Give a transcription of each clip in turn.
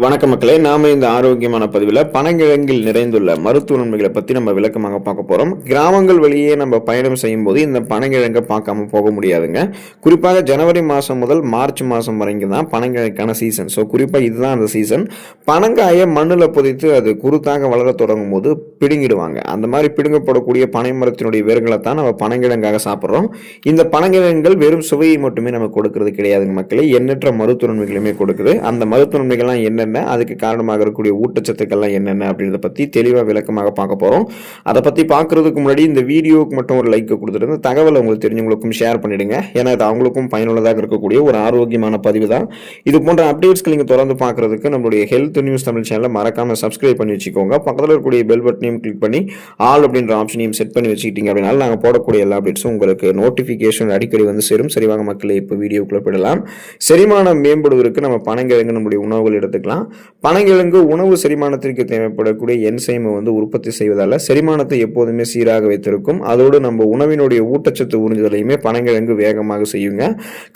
வணக்கம் மக்களே, நாம இந்த ஆரோக்கியமான பதிவில் பனங்கிழங்கில் நிறைந்துள்ள மருத்துவ நன்மைகளை பற்றி நம்ம விளக்கமாக பார்க்க போகிறோம். கிராமங்கள் வழியே நம்ம பயணம் செய்யும் போது இந்த பனங்கிழங்கை பார்க்காம போக முடியாதுங்க. குறிப்பாக ஜனவரி மாதம் முதல் மார்ச் மாதம் வரைக்கும் தான் பனங்கிழங்கான சீசன். ஸோ குறிப்பாக இதுதான் அந்த சீசன். பனங்காயை மண்ணில் புதைத்து அது குருத்தாக வளர தொடங்கும் போது பிடுங்கிடுவாங்க. அந்த மாதிரி பிடுங்கப்படக்கூடிய பனை மரத்தினுடைய வேர்களை தான் நம்ம பனங்கிழங்காக சாப்பிட்றோம். இந்த பனங்கிழங்குகள் வெறும் சுவையை மட்டுமே நமக்கு கொடுக்கறது கிடையாதுங்க மக்களே, எண்ணற்ற மருத்துவ நன்மைகளுமே கொடுக்குது. அந்த மருத்துவ நன்மைகள்லாம் என்ன, அதுக்கு காரணமாக இருக்கக்கூடிய ஊட்டச்சத்துக்கள்லாம் என்னென்ன அப்படின்றத பற்றி தெளிவாக விளக்கமாக பார்க்க போகிறோம். அதை பற்றி பார்க்குறதுக்கு முன்னாடி இந்த வீடியோவுக்கு மட்டும் ஒரு லைக் கொடுத்துட்டு இந்த தகவலை உங்களுக்கு தெரிஞ்சவங்களுக்கும் ஷேர் பண்ணிடுங்க. ஏன்னா இது அவங்களுக்கும் பயனுள்ளதாக இருக்கக்கூடிய ஒரு ஆரோக்கியமான பதிவு தான். இது போன்ற அப்டேட்ஸ்க்கு நீங்கள் தொடர்ந்து பார்க்குறதுக்கு நம்மளுடைய ஹெல்த் நியூஸ் தமிழ் சேனலை மறக்காமல் சப்ஸ்கிரைப் பண்ணி வச்சுக்கோங்க. பக்கத்தில் இருக்கக்கூடிய பெல் பட்டனையும் கிளிக் பண்ணி ஆல் அப்படின்ற ஆப்ஷனையும் செட் பண்ணி வச்சுக்கிட்டீங்க அப்படின்னா நாங்கள் போடக்கூடிய எல்லா அப்டேட்ஸும் உங்களுக்கு நோட்டிஃபிகேஷன் அடிக்கடி வந்து சேரும். சரிவாங்க மக்களே, இப்போ வீடியோக்குள்ளே போயிடலாம். செரிமானம் மேம்படுவதற்கு நம்ம பனங்கிழங்கு நம்முடைய உணவுகள் எடுத்துக்கலாம். பனங்கிழங்கு உணவு செரிமானத்திற்கு தேவைப்படக்கூடிய என்சைமை உற்பத்தி செய்வதால் செரிமானத்தை எப்போதுமே சீராக வைத்திருக்கும். அதோடு நம்ம உணவினுடைய ஊட்டச்சத்து உறிஞ்சுதலையுமே பனங்கிழங்கு வேகமாக செய்யுங்க.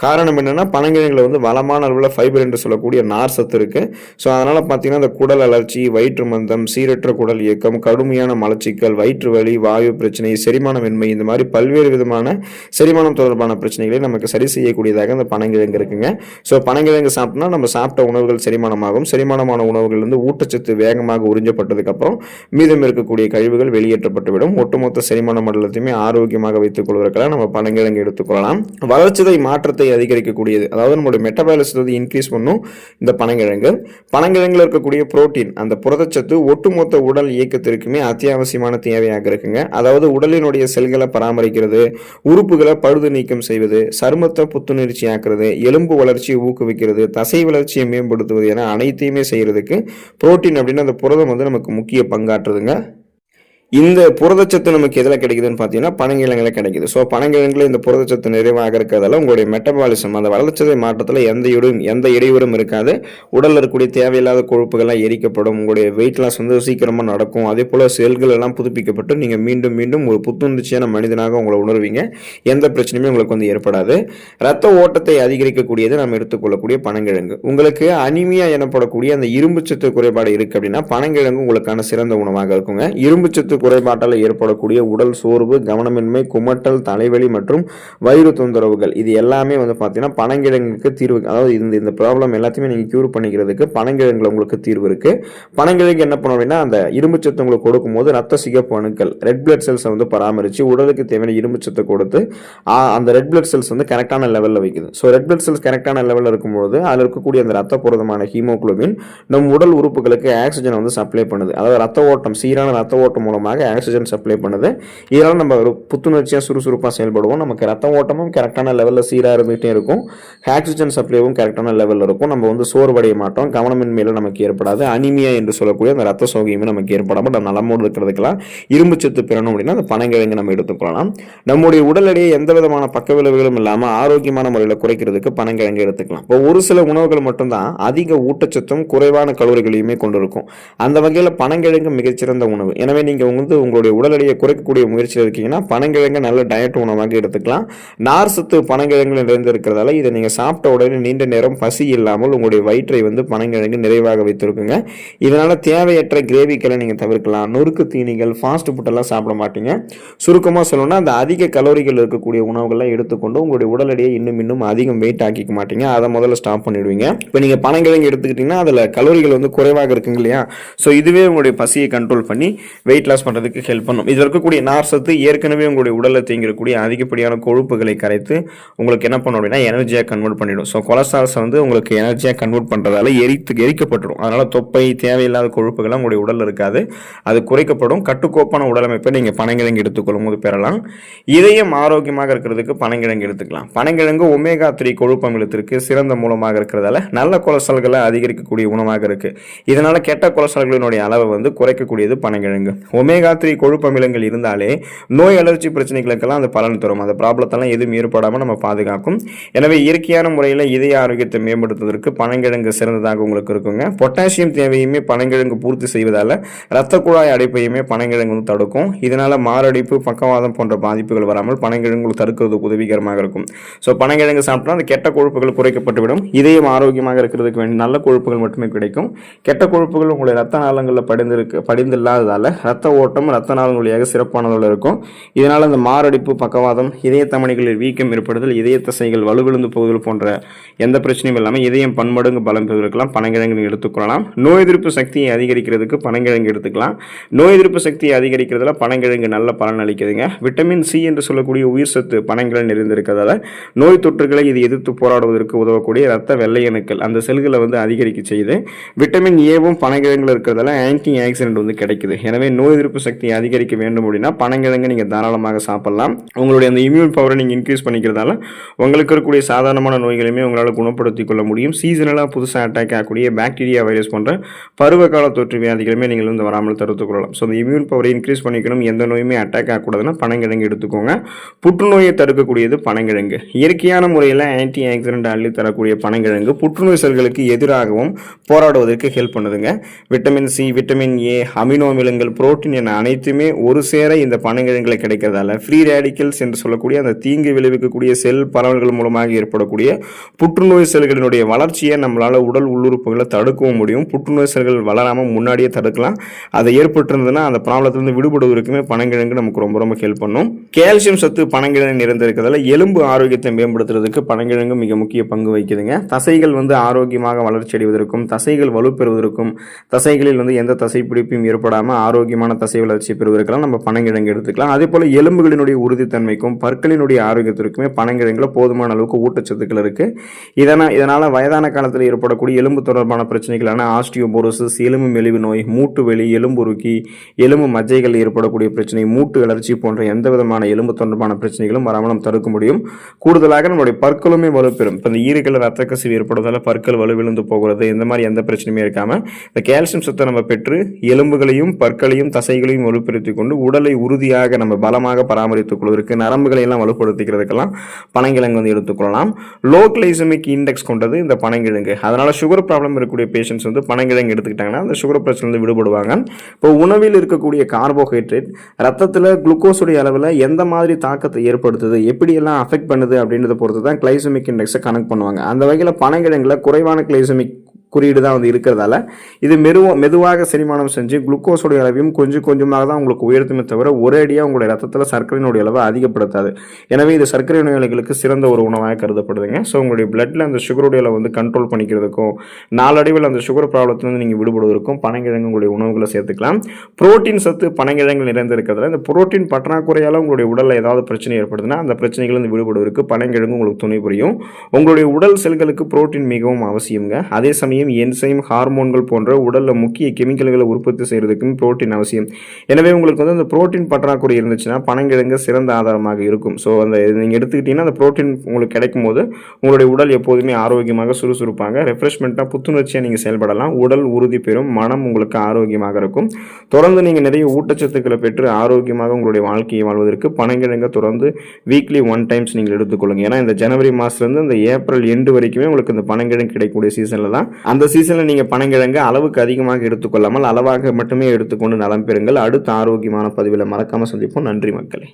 காரணம் என்னன்னா, பனங்கிழங்குல வளமான அளவில் ஃபைபர் என்று சொல்லக்கூடிய நார் சத்து இருக்கு. ஸோ அதனால பார்த்தீங்கன்னா இந்த குடல் அலர்ச்சி, வயிற்று மந்தம், சீரற்ற குடல் இயக்கம், கடுமையான மலச்சிக்கல், வயிற்று வலி, வாயு பிரச்சனை, செரிமானமின்மை, இந்த மாதிரி பல்வேறு விதமான செரிமானம் தொடர்பான பிரச்சனைகளை நமக்கு சரி செய்யக்கூடியதாக இந்த பனங்கிழங்கு இருக்குங்க. ஸோ பனங்கிழங்கு சாப்பிட்டோம்னா நம்ம சாப்பிட்ட உணவுகள் செரிமானமாகும். செரிமானமான உணவுகள் ஊட்டச்சத்து வேகமாக உறிஞ்சப்பட்டதுக்கு அப்புறம் மீதம் இருக்கக்கூடிய கழிவுகள் வெளியேற்றப்பட்டுவிடும். ஒட்டுமொத்த செரிமான மண்டலத்தையுமே ஆரோக்கியமாக வைத்துக் கொள்வதற்காக நம்ம பனங்கிழங்கு எடுத்துக்கொள்ளலாம். வளர்ச்சிதை மாற்றத்தை அதிகரிக்கக்கூடியது, அதாவது நம்மளுடைய மெட்டபாலிசத்தை இன்க்ரீஸ் பண்ணும் இந்த பனங்கிழங்கு. பனங்கிழங்குல இருக்கக்கூடிய புரோட்டீன், அந்த புரதச்சத்து ஒட்டுமொத்த உடல் இயக்கத்திற்குமே அத்தியாவசியமான தேவையாக இருக்குங்க. அதாவது உடலினுடைய செல்களை பராமரிக்கிறது, உறுப்புகளை பழுது நீக்கம் செய்வது, சருமத்தை புத்துணர்ச்சி ஆக்குறது, எலும்பு வளர்ச்சியை ஊக்குவிக்கிறது, தசை வளர்ச்சியை மேம்படுத்துவது என அனைத்தையுமே செய்யறதுக்கு புரோட்டீன் அப்படின்னு அந்த புரதம் நமக்கு முக்கிய பங்காற்றுதுங்க. இந்த புரதச்சத்து நமக்கு எதில் கிடைக்குதுன்னு பார்த்தீங்கன்னா பனங்கிழங்குல கிடைக்குது. ஸோ பனங்கிழங்குல இந்த புரதச்சத்து நிறைவாக இருக்கிறதால உங்களுடைய மெட்டபாலிசம், அந்த வளர்ச்சிதை மாற்றத்தில் எந்த இடையூறும் இருக்காது. உடலில் இருக்கக்கூடிய தேவையில்லாத கொழுப்புகள்லாம் எரிக்கப்படும். உங்களுடைய வெயிட் லாஸ் சீக்கிரமாக நடக்கும். அதே போல் செல்கள் எல்லாம் புதுப்பிக்கப்பட்டு நீங்கள் மீண்டும் மீண்டும் ஒரு புத்துணர்ச்சியான மனிதனாக உங்களை உணர்வீங்க. எந்த பிரச்சனையுமே உங்களுக்கு ஏற்படாது. ரத்த ஓட்டத்தை அதிகரிக்கக்கூடியது நம்ம எடுத்துக்கொள்ளக்கூடிய பனங்கிழங்கு. உங்களுக்கு அனிமியா எனப்படக்கூடிய அந்த இரும்புச்சத்து குறைபாடு இருக்கு அப்படின்னா பனங்கிழங்கு உங்களுக்கான சிறந்த உணவாக இருக்குங்க. இரும்புச்சத்து குறைபாட்டால் ஏற்படக்கூடிய உடல் சோர்வு, கவனமின்மை, குமட்டல், தலைவலி மற்றும் வயிறு தொந்தரவுகள், இது எல்லாமே பார்த்தீங்கன்னா பனங்கிழங்குக்கு தீர்வு. அதாவது இந்த ப்ராப்ளம் எல்லாத்தையுமே நீங்கள் கியூர் பண்ணிக்கிறதுக்கு பனங்கிழங்குல உங்களுக்கு தீர்வு இருக்கு. பனங்கிழங்கு என்ன பண்ணும் அப்படின்னா, அந்த இரும்புச்சத்து உங்களுக்கு கொடுக்கும்போது ரத்த சிகப்பு அணுக்கள், ரெட் பிளட் செல்ஸ் பராமரித்து உடலுக்கு தேவையான இரும்புச்சத்தை கொடுத்து அந்த ரெட் பிளட் செல்ஸ் கரெக்டான லெவலில் வைக்குது. ஸோ ரெட் பிளட் செல்ஸ் கரெக்டான லெவலில் இருக்கும்போது அதில் இருக்கக்கூடிய அந்த ரத்த புரதமான ஹீமோகுளோபின் நம் உடல் உறுப்புகளுக்கு ஆக்சிஜன் சப்ளை பண்ணுது. அதாவது ரத்த ஓட்டம், சீரான ரத்த ஓட்டம் மூலமாக ஆக்சிஜன் சப்ளை பண்ணுது. இதனால நம்ம புத்துணர்ச்சியாக சுறுசுறுப்பாக செயல்படுவோம். நமக்கு ரத்த ஓட்டமும் கரெக்டான லெவலில் சீராக இருந்துகிட்டே இருக்கும். ஆக்சிஜன் சப்ளைவும் கரெக்டான லெவலில் இருக்கும். நம்ம சோர்வடைய மாட்டோம். கவனமின்மையில நமக்கு ஏற்படாது. அனிமியா என்று சொல்லக்கூடிய அந்த ரத்த சோகையுமே நமக்கு ஏற்படாமல் நம்ம நலமோடு இருக்கிறதுக்கெல்லாம் இரும்பு சத்து பெறணும் அப்படின்னா அந்த பனங்கிழங்கு நம்ம எடுத்துக்கொள்ளலாம். நம்முடைய உடல் எடையை எந்த விதமான பக்க விளைவுகளும் இல்லாமல் ஆரோக்கியமான முறையில் குறைக்கிறதுக்கு பனங்கிழங்கு எடுத்துக்கலாம். இப்போ ஒரு சில உணவுகள் மட்டும்தான் அதிக ஊட்டச்சத்தும் குறைவான கலோரிகளையுமே கொண்டிருக்கும். அந்த வகையில் பனங்கிழங்கு மிகச்சிறந்த உணவு. எனவே நீங்கள் உங்களுடைய உடல் எடையை குறைக்கக்கூடிய முயற்சியில் இருக்கீங்கன்னா பனங்கிழங்கு நல்ல டயட் உணவாக எடுத்துக்கலாம். நார் சத்து பனங்கிழங்கு நிறைந்து இருக்கிறதால இதை நீங்கள் சாப்பிட்ட உடனே நீண்ட நேரம் பசி இல்லாமல் உங்களுடைய வயிற்றை பனங்கிழங்கு நிறைவாக வைத்திருக்குங்க. இதனால தேவையற்ற கிரேவிகளை நீங்கள் தவிர்க்கலாம். நொறுக்கு தீனிகள், ஃபாஸ்ட் ஃபுட் எல்லாம் சாப்பிட மாட்டீங்க. சுருக்கமாக சொல்லணும்னா அந்த அதிக கலோரிகள் இருக்கக்கூடிய உணவுகள்லாம் எடுத்துக்கொண்டு உங்களுடைய உடல் எடையை இன்னும் அதிகம் வெயிட் ஆக்கிக்க மாட்டீங்க. அதை முதல்ல ஸ்டாப் பண்ணிடுவீங்க. இப்போ நீங்கள் பனங்கிழங்கு எடுத்துக்கிட்டீங்கன்னா அதில் கலோரிகள் குறைவாக இருக்குங்க இல்லையா? ஸோ இதுவே உங்களுடைய பசியை கண்ட்ரோல் பண்ணி வெயிட் லாஸ் பண்ணுறதுக்கு ஹெல்ப் பண்ணும். இதில் இருக்கக்கூடிய நார் சத்து ஏற்கனவே உங்களுடைய உடலில் தேங்கிருக்கக்கூடிய அதிகப்படியான கொழுப்புகளை கரைத்து உங்களுக்கு என்ன பண்ணும் அப்படின்னா எனர்ஜியாக கன்வெர்ட் பண்ணிடும். ஸோ கொலஸ்ட்ரால்ஸ் உங்களுக்கு எனர்ஜியாக கன்வெர்ட் பண்ணுறதால எரிக்கப்பட்டுடும். அதனால் தொப்பை, தேவையில்லாத கொழுப்புகள்லாம் உங்களுடைய உடலில் இருக்காது. அது குறைக்கப்படும். கட்டுக்கோப்பான உடலமைப்பை நீங்கள் பனங்கிழங்கு எடுத்துக்கொள்ளும் போது பெறலாம். இதயம் ஆரோக்கியமாக இருக்கிறதுக்கு பனங்கிழங்கு எடுத்துக்கலாம். பனங்கிழங்கு ஒமேகா 3 கொழுப்பு அமிலத்திற்கு சிறந்த மூலமாக இருக்கிறதால நல்ல கொலஸ்ட்ரால்களை அதிகரிக்கக்கூடிய உணவாக இருக்கு. இதனால கெட்ட கொலஸ்ட்ரால்களினுடைய அளவை குறைக்கக்கூடியது பனங்கிழங்கு. ஒமேகா ஒமேகா 3 கொழுப்பு அமிலங்கள் இருந்தாலே நோய் அலர்ச்சி பிரச்சனைகளுக்கெல்லாம் அந்த பலன் தரும். அந்த ப்ராப்ளத்தெல்லாம் எதுவும் ஏற்படாமல் நம்ம பாதுகாக்கும். எனவே இயற்கையான முறையில் இதய ஆரோக்கியத்தை மேம்படுத்துவதற்கு பனங்கிழங்கு சிறந்ததாக உங்களுக்கு இருக்குங்க. பொட்டாசியம் தேவையுமே பனங்கிழங்கு பூர்த்தி செய்வதால் இரத்த குழாய் அடைப்பையுமே பனங்கிழங்கு வந்து தடுக்கும். இதனால் மாரடைப்பு, பக்கவாதம் போன்ற பாதிப்புகள் வராமல் பனங்கிழங்கு தடுக்கிறதுக்கு உதவிகரமாக இருக்கும். ஸோ பனங்கிழங்கு சாப்பிட்டா அந்த கெட்ட கொழுப்புகள் குறைக்கப்பட்டுவிடும். இதயம் ஆரோக்கியமாக இருக்கிறதுக்கு வேண்டிய நல்ல கொழுப்புகள் மட்டுமே கிடைக்கும். கெட்ட கொழுப்புகள் உங்களுடைய ரத்த நாளங்களில் படிந்தில்லாததால் ரத்த ஓட்டம் ரத்த நாளங்கள் வழியாக சிறப்பானதில் இருக்கும். இதனால் அந்த மாரடைப்பு, பக்கவாதம், இதய தமனிகளில் வீக்கம் ஏற்படுதல், இதய தசைகள் வலுவிழந்து போகுதல் போன்ற எந்த பிரச்சனையும் இல்லாமல் இதயம் பன்மடங்கு பலம் பெறுவதற்கெல்லாம் பனங்கிழங்கு எடுத்துக்கொள்ளலாம். நோய் எதிர்ப்பு சக்தியை அதிகரிக்கிறதுக்கு பனங்கிழங்கு எடுத்துக்கலாம். நோய் எதிர்ப்பு சக்தியை அதிகரிக்கிறதுல பனங்கிழங்கு நல்ல பலன் அளிக்குதுங்க. விட்டமின் சி என்று சொல்லக்கூடிய உயிர் சத்து பனங்கிழங்கு நிறைந்திருக்கிறதால நோய் தொற்றுகளை இது எதிர்த்து போராடுவதற்கு உதவக்கூடிய இரத்த வெள்ளை அணுக்கள் அந்த செல்களை வந்து அதிகரிக்க செய்யுது. விட்டமின் ஏவும் பனங்கிழங்குல இருக்கிறதால ஆன்டி ஆக்சிடென்ட் வந்து கிடைக்குது. எனவே நோய் எதிர்ப்பு சக்தியை அதிகரிக்க வேண்டும் அப்படின்னா பனங்கிழங்கு நீங்கள் தாராளமாக சாப்பிடலாம். உங்களுடைய அந்த இம்யூன் பவரை நீங்கள் இன்க்ரீஸ் பண்ணிக்கிறதால உங்களுக்கு இருக்கக்கூடிய சாதாரணமான நோய்களையுமே உங்களால் குணப்படுத்திக் கொள்ள முடியும். சீசனலாக புதுசாக அட்டாக் ஆகக்கூடிய பாக்டீரியா, வைரஸ் போன்ற பருவகால தொற்று வியாதிகளுமே நீங்கள் வந்து வராமல் தடுத்துக் கொள்ளலாம். ஸோ அந்த இம்யூன் பவரை இன்க்ரீஸ் பண்ணிக்கணும், எந்த நோயுமே அட்டாக் ஆகக்கூடாதுன்னா பனங்கிழங்கு எடுத்துக்கோங்க. புற்றுநோயை தடுக்கக்கூடியது பனங்கிழங்கு. இயற்கையான முறையில் ஆன்டி ஆக்சிடென்ட் அள்ளி தரக்கூடிய பனங்கிழங்கு புற்றுநோய் செல்களுக்கு எதிராகவும் போராடுவதற்கு ஹெல்ப் பண்ணுதுங்க. Vitamin C, vitamin A, amino அமிலங்கள், புரோட்டீன் என அனைத்துமே ஒரு சேர இந்த பனங்கிழங்குல கிடைக்கிறதால ஃப்ரீ ரேடிக்கல்ஸ் என்று சொல்லக்கூடிய அந்த தீங்கு விளைவிக்கக்கூடிய செல் பரவல்கள் மூலமாக ஏற்படக்கூடிய புற்றுநோய் செல்களினுடைய வளர்ச்சியை நம்மளால உடல் உள்ளுறுப்புகளை தடுக்கவும் முடியும். புற்றுநோய் செல்கள் வளராமல் முன்னாடியே தடுக்கலாம். அதை ஏற்பட்டிருந்ததுன்னா அந்த ப்ராப்ளத்திலிருந்து விடுபடுவதற்குமே பனங்கிழங்கு நமக்கு ரொம்ப ரொம்ப ஹெல்ப் பண்ணும். கால்சியம் சத்து பனங்கிழங்கு நிறைந்திருக்கிறதால எலும்பு ஆரோக்கியத்தை மேம்படுத்துறதுக்கு பனங்கிழங்கு மிக முக்கிய பங்கு வகிக்குதுங்க. தசைகள் வந்து ஆரோக்கியமாக வளர்ச்சி அடைவதற்கும், தசைகள் வலுப்பெறுவதற்கும், தசைகளில் வந்து எந்த தசை பிடிப்பும் ஏற்படாமல் ஆரோக்கியமான தசை வளர்ச்சி பெறுவதற்கெல்லாம் நம்ம பனங்கிழங்கு எடுத்துக்கலாம். அதே போல எலும்புகளினுடைய உறுதித்தன்மைக்கும் பற்களினுடைய ஆரோக்கியத்திற்குமே பனங்கிழங்குல போதுமான அளவுக்கு ஊட்டச்சத்துக்கள் இருக்கு. இதனால வயதான காலத்தில் ஏற்படக்கூடிய எலும்பு தொடர்பான பிரச்சனைகளான ஆஸ்டியோபோரோசிஸ், எலும்பு மெலிவு நோய், மூட்டு வெளி, எலும்புருக்கி, எலும்பு மஜ்ஜைகள் ஏற்படக்கூடிய பிரச்சனை, மூட்டு வளர்ச்சி போன்ற எந்த விதமான எலும்பு தொடர்பான பிரச்சனைகளும் வராமல் நம்ம தடுக்க முடியும். கூடுதலாக நம்மளுடைய பற்களுமே வலுப்பெறும். இப்போ இந்த ஈறுகள் ரத்த கசிவு ஏற்படுவதால் பற்கள் வலுவிழுந்து போகிறது, இந்த மாதிரி எந்த பிரச்சனையுமே இருக்காம இந்த கால்சியம் சத்தை நம்ம பெற்று எலும்புகளையும் பற்களையும் தசைகளையும் வலுப்படுத்திக் கொண்டு உடலை உறுதியாக நம்ம பலமாக பராமரித்துக் கொள்வதற்கு, நரம்புகளை எல்லாம் வலுப்படுத்திக்கிறதுக்கெல்லாம் பனங்கிழங்கு வந்து எடுத்துக்கொள்ளலாம். லோ கிளைசமிக் இண்டெக்ஸ் கொண்டது இந்த பனங்கிழங்கு. அதனால சுகர் ப்ராப்ளம் இருக்கக்கூடிய பேஷண்ட்ஸ் வந்து பனங்கிழங்கு எடுத்துக்கிட்டாங்கன்னா அந்த சுகர் பிரச்சனை விடுபடுவாங்க. இப்போ உணவில் இருக்கக்கூடிய கார்போஹைட்ரேட் ரத்தத்தில் குளுக்கோஸுடைய அளவில் எந்த மாதிரி தாக்கத்தை ஏற்படுத்துது, எப்படியெல்லாம் அஃபெக்ட் பண்ணுது அப்படின்றத பொறுத்து தான் கிளைசமிக் இண்டெக்ஸை கனெக்ட் பண்ணுவாங்க. அந்த வகையில் பனங்கிழங்குல குறைவான கிளைசமிக் குறியீடு தான் வந்து இருக்கிறதால இது மெதுவாக செரிமானம் செஞ்சு குளுக்கோஸோடைய அளவையும் கொஞ்சம் கொஞ்சமாக தான் உங்களுக்கு உயர்த்துமே தவிர ஒரேடியாக உங்களுடைய ரத்தத்தில் சர்க்கரையினுடைய அளவை அதிகப்படுத்தாது. எனவே இது சர்க்கரை நோயாளிகளுக்கு சிறந்த ஒரு உணவாக கருதப்படுதுங்க. ஸோ உங்களுடைய பிளட்டில் அந்த சுகருடைய அளவு வந்து கண்ட்ரோல் பண்ணிக்கிறதுக்கும் நாளடைவில் அந்த சுகர் ப்ராப்ளத்திலிருந்து நீங்கள் விடுபடுவதற்கும் பனங்கிழங்கு உங்களுடைய உணவுகளை சேர்த்துக்கலாம். புரோட்டீன் சத்து பனங்கிழங்கு நிறைந்திருக்கிறதுல இந்த புரோட்டீன் பற்றாக்குறையால் உங்களுடைய உடலில் ஏதாவது பிரச்சனை ஏற்படுதுன்னா அந்த பிரச்சனைகளிலிருந்து விடுபடுவதற்கு பனங்கிழங்கு உங்களுக்கு துணை புரியும். உங்களுடைய உடல் செல்களுக்கு புரோட்டீன் மிகவும் அவசியங்க. அதே சமயம் என்சைம், ஹார்மோன்கள் போன்ற உடல்ல முக்கிய கெமிக்கல்களை உற்பத்தி செய்யறதுக்கும் புரோட்டீன் அவசியம். எனவே உங்களுக்கு வந்து அந்த புரோட்டீன் பற்றாக்குறை இருந்துச்சுன்னா பனங்கிழங்கு சிறந்த ஆதாரமாக இருக்கும். ஸோ அந்த நீங்கள் எடுத்துக்கிட்டீங்கன்னா அந்த புரோட்டீன் உங்களுக்கு கிடைக்கும் போது உங்களுடைய உடல் எப்போதுமே ஆரோக்கியமாக சுறுசுறுப்பாங்க, ரெஃப்ரெஷ்மெண்ட்டாக, புத்துணர்ச்சியாக நீங்கள் செயல்படலாம். உடல் உறுதி பெறும், மனம் உங்களுக்கு ஆரோக்கியமாக இருக்கும். தொடர்ந்து நீங்கள் நிறைய ஊட்டச்சத்துக்களை பெற்று ஆரோக்கியமாக உங்களுடைய வாழ்க்கையை வாழ்வதற்கு பனங்கிழங்கை தொடர்ந்து வீக்லி 1 டைம்ஸ் நீங்கள் எடுத்துக்கொள்ளுங்க. ஏன்னா இந்த ஜனவரி மாதத்துலேருந்து இந்த ஏப்ரல் எண்டு வரைக்குமே உங்களுக்கு இந்த பனங்கிழங்கு கிடைக்கக்கூடிய சீசனில் தான். அந்த சீசனில் நீங்கள் பனங்கிழங்கு அளவுக்கு அதிகமாக எடுத்துக்கொள்ளாமல் அளவாக மட்டுமே எடுத்துக்கொண்டு நலம் பெறுங்கள். அடுத்த ஆரோக்கியமான பதிவில் மறக்காமல் சந்திப்போம். நன்றி மக்களே.